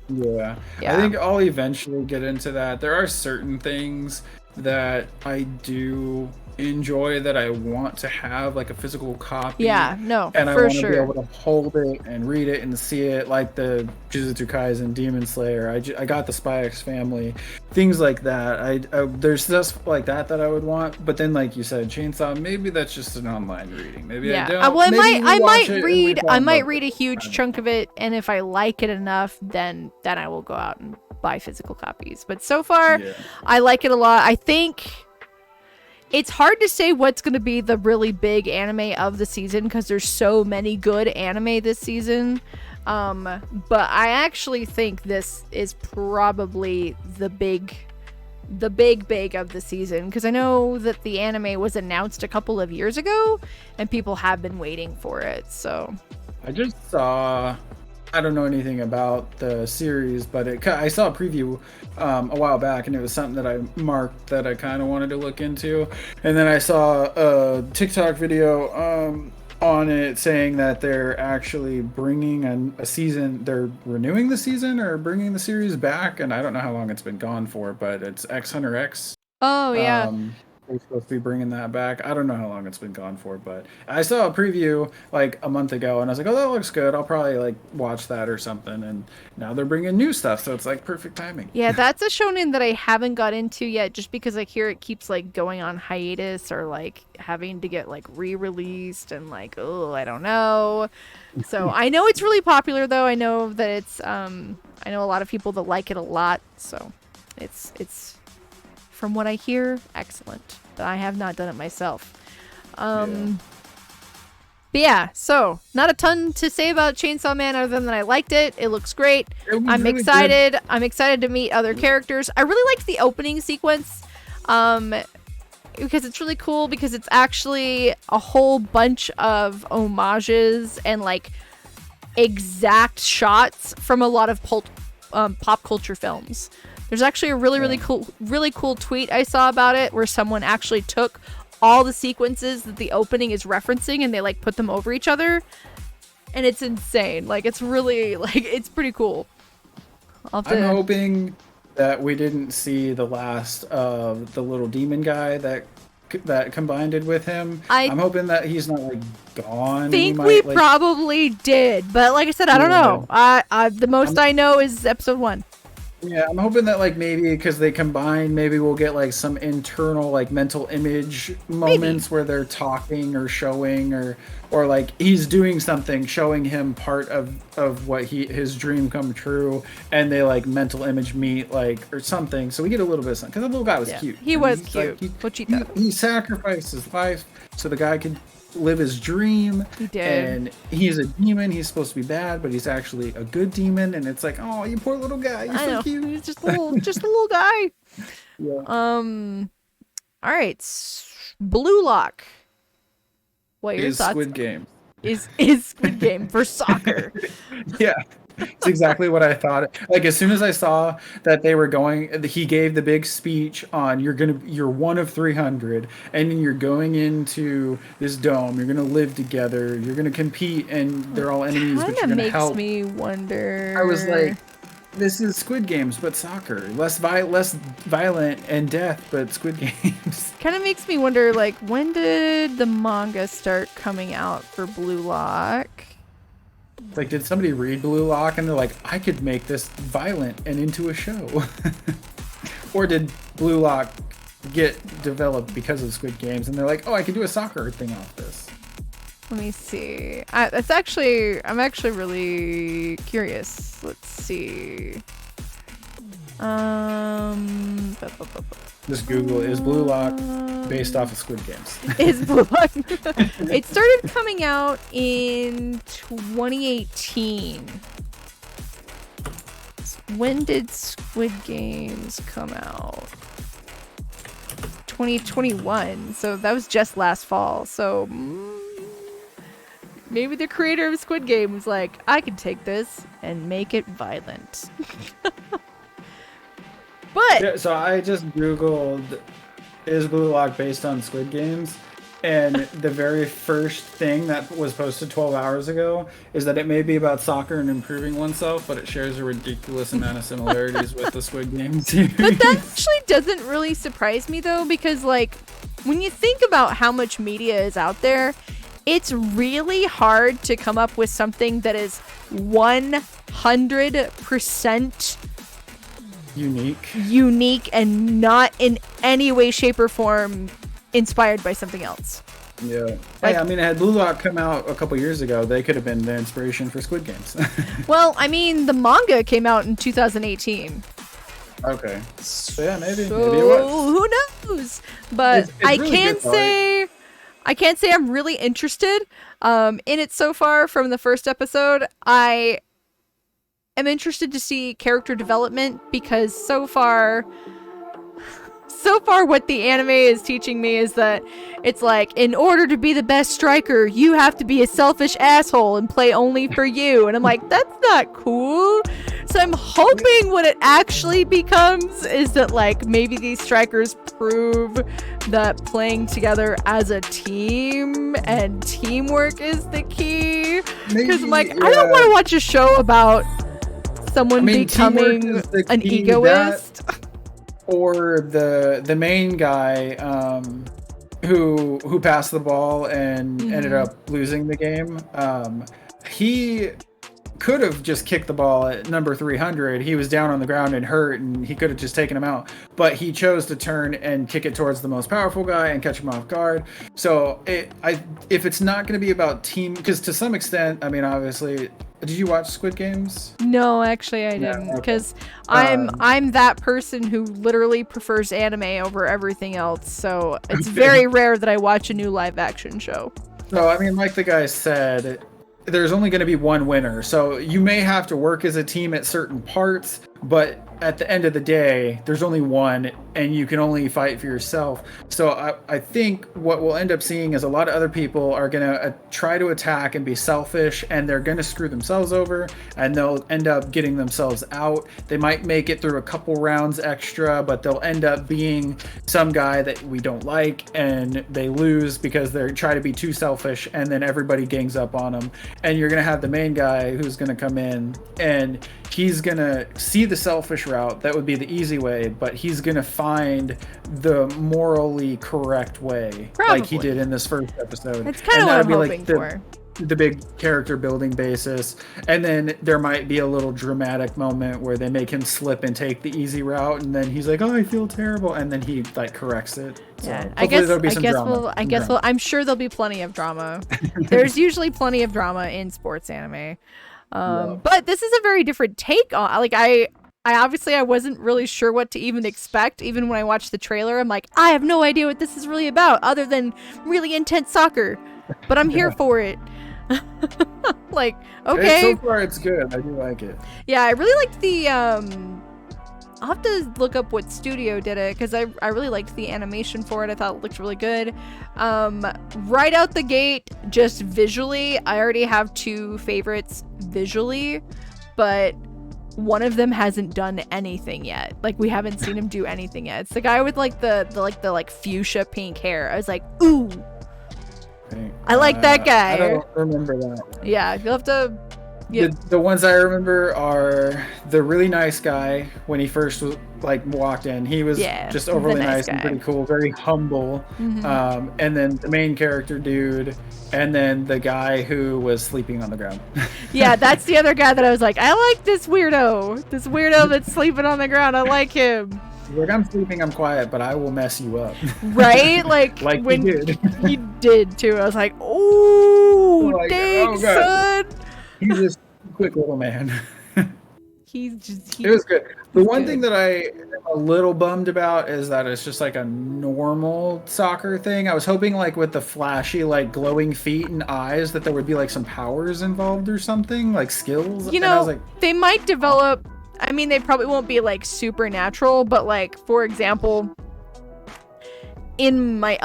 Yeah. I think I'll eventually get into that. There are certain things that I do enjoy that I want to have, like a physical copy. Yeah, no, and I want to be able to hold it and read it and see it, like the Jujutsu Kaisen, Demon Slayer. I got the Spy X Family, things like that. I there's stuff like that I would want, but then like you said, Chainsaw, maybe that's just an online reading. Maybe I don't. Well, I might read a huge chunk of it, and if I like it enough, then I will go out and buy physical copies. But so far, I like it a lot. I think it's hard to say what's going to be the really big anime of the season because there's so many good anime this season. But I actually think this is probably the big of the season, because I know that the anime was announced a couple of years ago and people have been waiting for it. So I just saw, I don't know anything about the series, but I saw a preview a while back, and it was something that I marked that I kind of wanted to look into. And then I saw a TikTok video on it saying that they're actually bringing a season. They're renewing the season or bringing the series back, and I don't know how long it's been gone for, but it's X Hunter X. Oh, yeah. They're supposed to be bringing that back. I don't know how long it's been gone for, but I saw a preview like a month ago, and I was like, oh, that looks good. I'll probably like watch that or something. And now they're bringing new stuff, so it's like perfect timing. Yeah, that's a shonen that I haven't got into yet, just because I hear it keeps like going on hiatus or like having to get like re-released, and like, oh, I don't know. So I know it's really popular though. I know that it's I know a lot of people that like it a lot. So it's from what I hear, excellent. But I have not done it myself. But yeah, so not a ton to say about Chainsaw Man other than that I liked it. It looks great. I'm really excited. Good. I'm excited to meet other characters. I really liked the opening sequence. Because it's really cool, because it's actually a whole bunch of homages and like exact shots from a lot of pop culture films. There's actually a really cool tweet I saw about it where someone actually took all the sequences that the opening is referencing and they like put them over each other, and it's insane. Like, it's really like, it's pretty cool. I'm hoping that we didn't see the last of the little demon guy that combined it with him. I'm hoping that he's not like gone. I think we probably did, but like I said, I don't know. The most I know is episode 1. Yeah, I'm hoping that like maybe because they combine, maybe we'll get like some internal like mental image moments where they're talking or showing or like he's doing something, showing him part of what his dream come true, and they like mental image meet like or something. So we get a little bit of something, because the little guy was cute. He was cute. Like, he sacrificed his life so the guy could live his dream. He did. And he's a demon. He's supposed to be bad, but he's actually a good demon. And it's like, oh, you poor little guy. You're so cute. He's just a little guy. Yeah. All right. Blue Lock. What are your thoughts? Squid Game. Is Squid Game for soccer. Yeah. It's exactly what I thought. Like, as soon as I saw that they were going, he gave the big speech on you're one of 300, and then you're going into this dome. You're gonna live together. You're gonna compete, and they're all enemies, but you're gonna help. Makes me wonder. I was like, this is Squid Games, but soccer. Less violent and death, but Squid Games. Kind of makes me wonder, like, when did the manga start coming out for Blue Lock? Like, did somebody read Blue Lock and they're like, I could make this violent and into a show? or did Blue Lock get developed because of Squid Games, and they're like, oh, I can do a soccer thing off this? Let me see. I'm actually really curious. Let's see. Just Google, is Blue Lock based off of Squid Games? Is Blue Lock? It started coming out in 2018. When did Squid Games come out? 2021. So that was just last fall. So maybe the creator of Squid Game was like, I can take this and make it violent. But yeah, so I just Googled, is Blue Lock based on Squid Games? And the very first thing that was posted 12 hours ago is that it may be about soccer and improving oneself, but it shares a ridiculous amount of similarities with the Squid Game series. But that actually doesn't really surprise me, though, because, like, when you think about how much media is out there, it's really hard to come up with something that is 100% unique and not in any way, shape, or form inspired by something else. Yeah. Like, hey, I mean, had Blue Lock come out a couple years ago, they could have been the inspiration for Squid Games. Well, I mean, the manga came out in 2018. Okay. So yeah, maybe it was. Who knows? But it's really I can't say I'm really interested in it so far from the first episode. I am interested to see character development because so far what the anime is teaching me is that it's like, in order to be the best striker, you have to be a selfish asshole and play only for you. And I'm like, that's not cool. So I'm hoping what it actually becomes is that, like, maybe these strikers prove that playing together as a team and teamwork is the key. Because I'm like, I don't want to watch a show about someone becoming an egoist. Or the main guy who passed the ball and ended up losing the game. He could have just kicked the ball at number 300. He was down on the ground and hurt, and he could have just taken him out. But he chose to turn and kick it towards the most powerful guy and catch him off guard. So if it's not going to be about team, because to some extent, I mean, obviously, did you watch Squid Games? No, actually I didn't, because I'm that person who literally prefers anime over everything else. So it's very rare that I watch a new live action show. So I mean, like the guy said, there's only going to be one winner. So you may have to work as a team at certain parts, but at the end of the day, there's only one, and you can only fight for yourself. So I think what we'll end up seeing is a lot of other people are going to try to attack and be selfish, and they're going to screw themselves over, and they'll end up getting themselves out. They might make it through a couple rounds extra, but they'll end up being some guy that we don't like, and they lose because they try to be too selfish, and then everybody gangs up on them. And you're going to have the main guy who's going to come in, and he's going to see the selfish route. That would be the easy way, but he's going to find the morally correct way. Probably. Like he did in this first episode. That's kind of what I'm hoping for. The big character building basis. And then there might be a little dramatic moment where they make him slip and take the easy route, and then he's like, oh, I feel terrible, and then he like corrects it. So yeah, I guess I'm sure there'll be plenty of drama. There's usually plenty of drama in sports anime. But this is a very different take on, like, I obviously I wasn't really sure what to even expect. Even when I watched the trailer, I'm like, I have no idea what this is really about other than really intense soccer, but I'm here for it. Like, okay. So far it's good. I do like it. Yeah, I really liked the I'll have to look up what studio did it, because I really liked the animation for it. I thought it looked really good. Right out the gate, just visually, I already have two favorites visually, but one of them hasn't done anything yet. Like, we haven't seen him do anything yet. It's the guy with like the fuchsia pink hair. I was like, ooh, I like that guy. I don't remember that. Yeah, you'll have to. Yep. The ones I remember are the really nice guy when he first walked in. He was just overly nice and pretty cool, very humble. Mm-hmm. And then the main character dude, and then the guy who was sleeping on the ground. Yeah, that's the other guy that I was like, I like this weirdo that's sleeping on the ground. I like him. Like, I'm sleeping, I'm quiet, but I will mess you up. Right? Like, like when he did. He did too. I was like, oh, like, dang, son. He's just a quick little man. It was good. The one thing that I am a little bummed about is that it's just like a normal soccer thing. I was hoping like with the flashy, like glowing feet and eyes that there would be like some powers involved or something, like skills. You know, I was like, they might develop, I mean, they probably won't be like supernatural, but like, for example, in my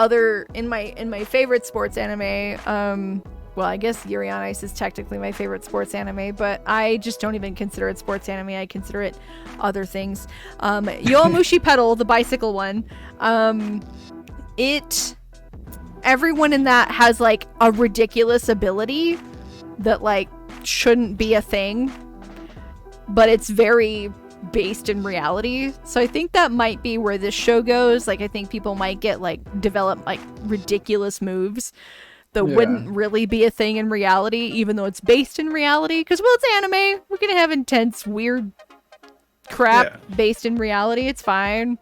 favorite sports anime, well, I guess Yuri on Ice is technically my favorite sports anime, but I just don't even consider it sports anime. I consider it other things. Yowamushi Pedal, the bicycle one, everyone in that has like a ridiculous ability that like shouldn't be a thing, but it's very based in reality. So I think that might be where this show goes. Like, I think people might develop like ridiculous moves that wouldn't really be a thing in reality, even though it's based in reality. Because, well, it's anime. We're going to have intense, weird crap based in reality. It's fine.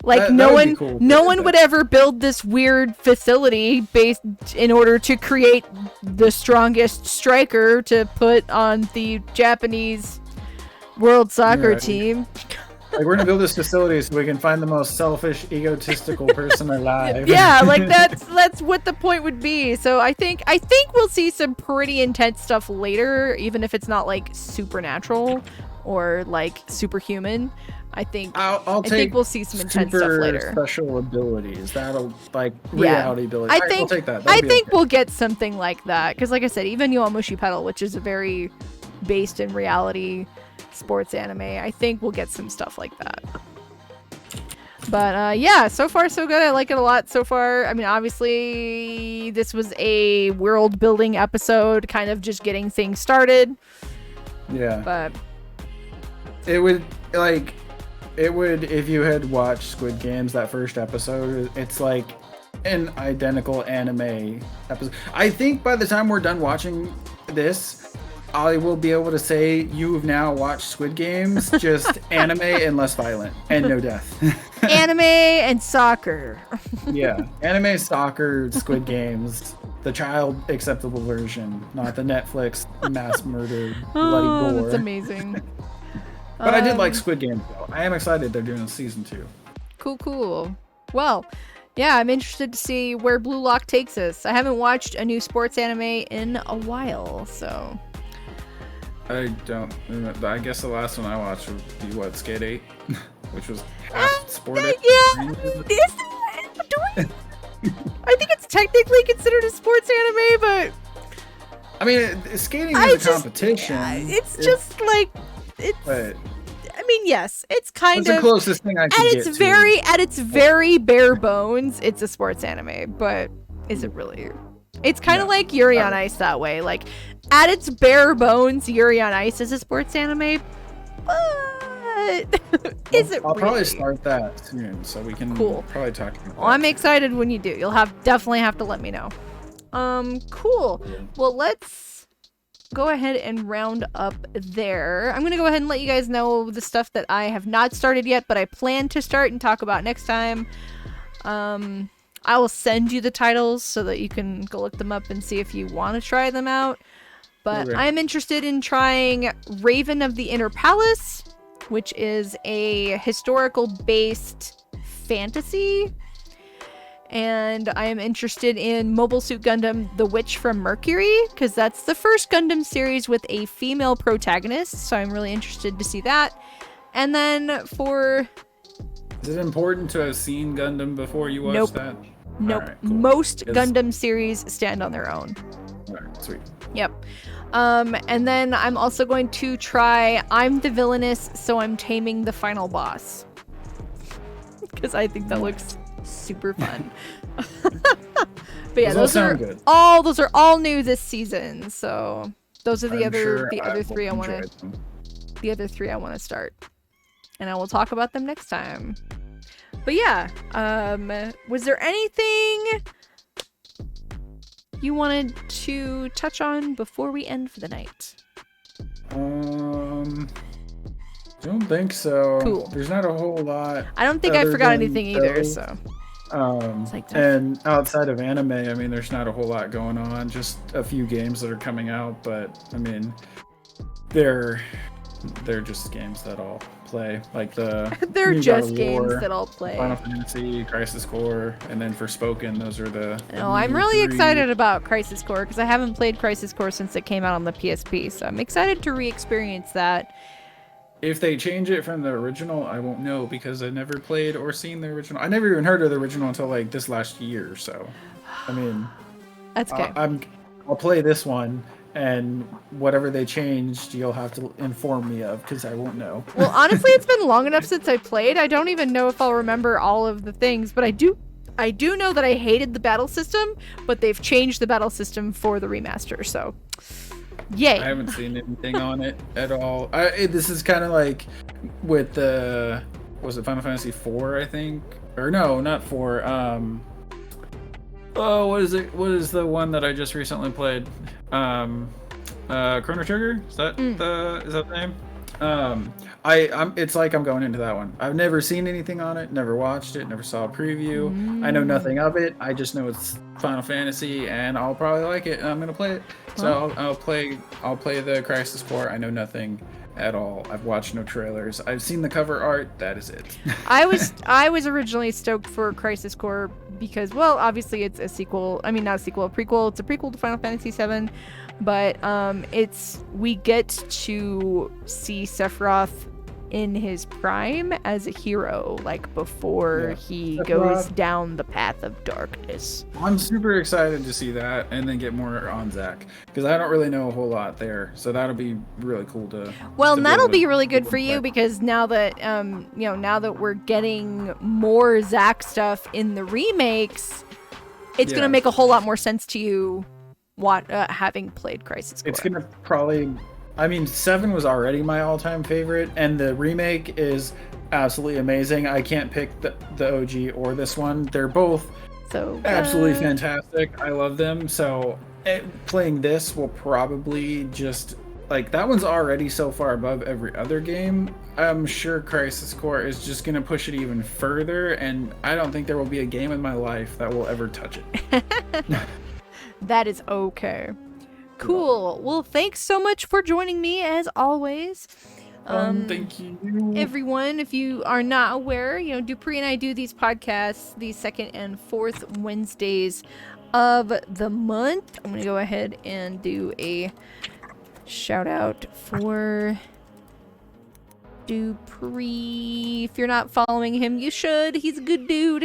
Like, no one would ever build this weird facility based in order to create the strongest striker to put on the Japanese world soccer team. Like, we're gonna build this facility so we can find the most selfish, egotistical person alive. Yeah, like that's what the point would be. So I think we'll see some pretty intense stuff later, even if it's not like supernatural or like superhuman. I think I think we'll see some intense stuff later. Special abilities, that'll like reality abilities. I think we'll take that. I think we'll get something like that because, like I said, even Yowamushi Pedal, which is a very based in reality sports anime, I think we'll get some stuff like that. But yeah, so far so good. I like it a lot so far. I mean, obviously this was a world building episode, kind of just getting things started. Yeah. But it would if you had watched Squid Games, that first episode, it's like an identical anime episode. I think by the time we're done watching this, I will be able to say you've now watched Squid Games, just anime and less violent and no death. Anime and soccer. Yeah, anime, soccer, Squid Games, the child acceptable version, not the Netflix mass murder bloody gore. That's amazing. But I did like Squid Games though. I am excited they're doing season 2. Cool. Well, yeah, I'm interested to see where Blue Lock takes us. I haven't watched a new sports anime in a while, so I don't remember. I guess the last one I watched would be Skate 8, which was half sported. Yeah, I think it's technically considered a sports anime, but I mean, skating is a competition. It's just like But I mean, yes, it's kind of the closest thing I can get to. At its very bare bones, it's a sports anime, but is it really? It's kind of like Yuri on Ice that way. Like, at its bare bones, Yuri on Ice is a sports anime, but is it? I'll probably start that soon, so we can probably talk about Well, I'm excited when you do. You'll definitely have to let me know. Cool. Yeah. Well, let's go ahead and round up there. I'm gonna go ahead and let you guys know the stuff that I have not started yet, but I plan to start and talk about next time. I will send you the titles so that you can go look them up and see if you want to try them out. But I'm interested in trying Raven of the Inner Palace, which is a historical-based fantasy. And I am interested in Mobile Suit Gundam The Witch from Mercury, because that's the first Gundam series with a female protagonist, so I'm really interested to see that. And then for... Is it important to have seen Gundam before you watch that? Nope. Right, cool. Most Gundam series stand on their own. Alright, sweet. Yep. And then I'm also going to try I'm the Villainess, so I'm taming the final boss. Because I think that looks super fun. But yeah, those are all new this season. So those are the other three I want to start. And I will talk about them next time. But yeah, was there anything you wanted to touch on before we end for the night? I don't think so. Cool. There's not a whole lot. I don't think I forgot anything either, so. And outside of anime, I mean, there's not a whole lot going on. Just a few games that are coming out, but I mean, they're just games that I'll play. Like they're just games that I'll play. Final Fantasy, Crisis Core, and then Forspoken. Those are the. No, I'm really excited about Crisis Core because I haven't played Crisis Core since it came out on the PSP, so I'm excited to re-experience that. If they change it from the original, I won't know because I never played or seen the original. I never even heard of the original until like this last year. So, I mean, that's okay. I'll play this one, and whatever they changed, you'll have to inform me of because I won't know. Well, honestly, it's been long enough since I played. I don't even know if I'll remember all of the things, but I do know that I hated the battle system, but they've changed the battle system for the remaster. So. Yay. I haven't seen anything on it at all. This is kind of like with was it Final Fantasy 4, I think? Or no, not 4. What is it? What is the one that I just recently played? Chrono Trigger? Is that the name? It's like I'm going into that one. I've never seen anything on it, never watched it, never saw a preview. I know nothing of it. I just know it's Final Fantasy, and I'll probably like it, and I'm gonna play it. So I'll play the Crisis Core. I know nothing at all. I've watched no trailers. I've seen the cover art. That is it. I was originally stoked for Crisis Core because, well, obviously it's a sequel. I mean, not a sequel, a prequel. It's a prequel to Final Fantasy VII, but we get to see Sephiroth in his prime as a hero, like before he goes down the path of darkness. I'm super excited to see that and then get more on Zack because I don't really know a whole lot there, so that'll be really cool to. Well, and that'll be really good for you because now that now that we're getting more Zack stuff in the remakes, it's gonna make a whole lot more sense to you. Having played Crisis Core. It's gonna probably. I mean, 7 was already my all-time favorite, and the remake is absolutely amazing. I can't pick the OG or this one. They're both absolutely fantastic. I love them. So playing this will probably just like that one's already so far above every other game. I'm sure Crisis Core is just gonna push it even further, and I don't think there will be a game in my life that will ever touch it. That is okay. Cool. Well, thanks so much for joining me as always. Thank you. Everyone, if you are not aware, Dupree and I do these podcasts the second and fourth Wednesdays of the month. I'm going to go ahead and do a shout out for Dupree. If you're not following him, you should. He's a good dude.